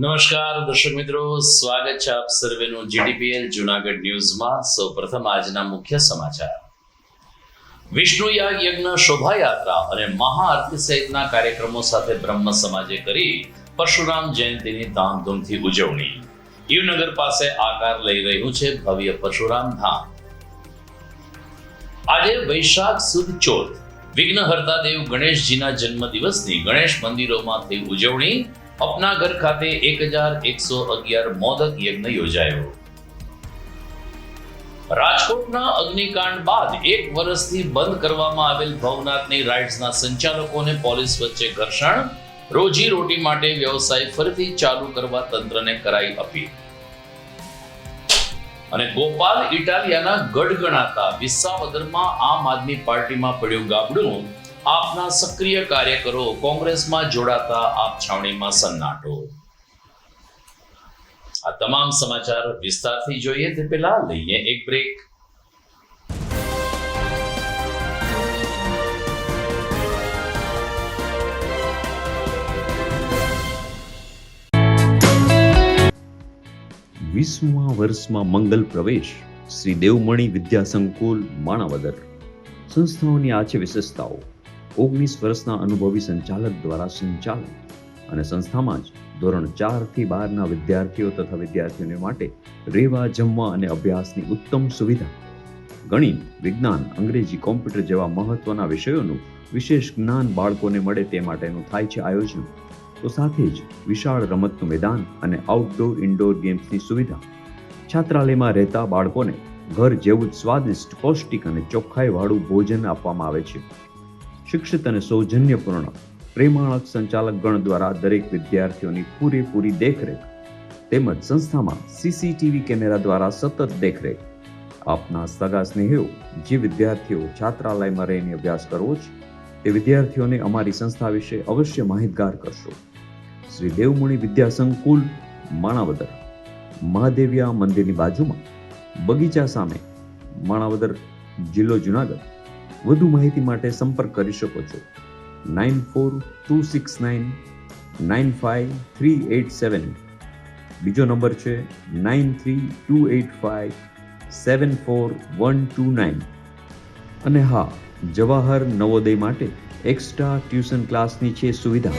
નમસ્કાર દર્શક મિત્રો, સ્વાગત છે આપ સર્વેનું જીટીપીએલ જૂનાગઢ ન્યૂઝમાં. સૌપ્રથમ આજના મુખ્ય સમાચાર. વિષ્ણુ યાગ યજ્ઞ શોભાયાત્રા અને મહાઆરતી સહિતના કાર્યક્રમો સાથે બ્રહ્મ સમાજે કરી પરશુરામ જયંતિની ધામધૂમથી ઉજવણી. યુવનગર પાસે આકાર લઈ રહ્યું છે ભવ્ય પરશુરામ ધામ. આજે વૈશાખ સુદ ચોથ, વિઘ્નહર્તા દેવ ગણેશજીના જન્મદિવસની ગણેશ મંદિરોમાં થઈ ઉજવણી. અપના ઘર ખાતે 1111 મોદક યજ્ઞ યોજાયો. રાજકોટના અગ્નિકાંડ બાદ 1 વર્ષથી બંધ કરવામાં આવેલ ભવનાથની રાઇડ્સના સંચાલકોને પોલીસ વચ્ચે ઘર્ષણ. રોજી રોટી માટે વ્યવસાય ફરીથી ચાલુ કરવા તંત્રને કરાઈ અપીલ. અને ગોપાલ ઇટાલિયાના ગઢ ગણાતા વિસાવદરમાં આમ આદમી પાર્ટીમાં પડ્યું ગાબડું. આપના સક્રિય કાર્યકરો કોંગ્રેસમાં જોડાતા આપ છાવણીમાં સન્નાટો. આ તમામ સમાચાર વિસ્તારથી જોઈએ તે પહેલા લઈએ એક બ્રેક. વીસમા વર્ષમાં મંગલ પ્રવેશ. શ્રી દેવમણી વિદ્યા સંકુલ માણાવદર. સંસ્થાઓની આ છે વિશેષતાઓ. 19 વર્ષના અનુભવી સંચાલક દ્વારા સંચાલન અને સંસ્થામાં જ ધોરણ 4 થી 12 વિદ્યાર્થીઓ તથા વિદ્યાર્થીઓને માટે રહેવા, જમવા અને અભ્યાસની ઉત્તમ સુવિધા. ગણિત, વિજ્ઞાન, અંગ્રેજી, કોમ્પ્યુટર જેવા મહત્વના વિષયોનું વિશેષ જ્ઞાન બાળકોને મળે તે માટેનું થાય છે આયોજન. તો સાથે જ વિશાળ રમતનું મેદાન અને આઉટડોર ઇન્ડોર ગેમ્સની સુવિધા. છાત્રાલયમાં રહેતા બાળકોને ઘર જેવું જ સ્વાદિષ્ટ, પૌષ્ટિક અને ચોખ્ખાઈવાળું ભોજન આપવામાં આવે છે. શિક્ષિત અને સૌજન્યપૂર્ણ પ્રેમાળક સંચાલક ગણ દ્વારા દરેક વિદ્યાર્થીઓની પૂરેપૂરી દેખરેખ તેમજ સંસ્થામાં સીસીટીવી કેમેરા દ્વારા સતત દેખરેખ. આપના સગા સ્નેહીઓ જે વિદ્યાર્થીઓ છાત્રાલયમાં રહીને અભ્યાસ કરવો છે તે વિદ્યાર્થીઓને અમારી સંસ્થા વિશે અવશ્ય માહિતગાર કરશો. શ્રી દેવમણી વિદ્યા સંકુલ માણાવદર, મહાદેવિયા મંદિરની બાજુમાં, બગીચા સામે, માણાવદર, જિલ્લો જુનાગઢ. વધુ માહિતી માટે સંપર્ક કરી શકો છો 9426995387. બીજો નંબર છે 9328574129. અને હા, જવાહર નવોદય માટે એક્સ્ટ્રા ટ્યુશન ક્લાસની છે સુવિધા.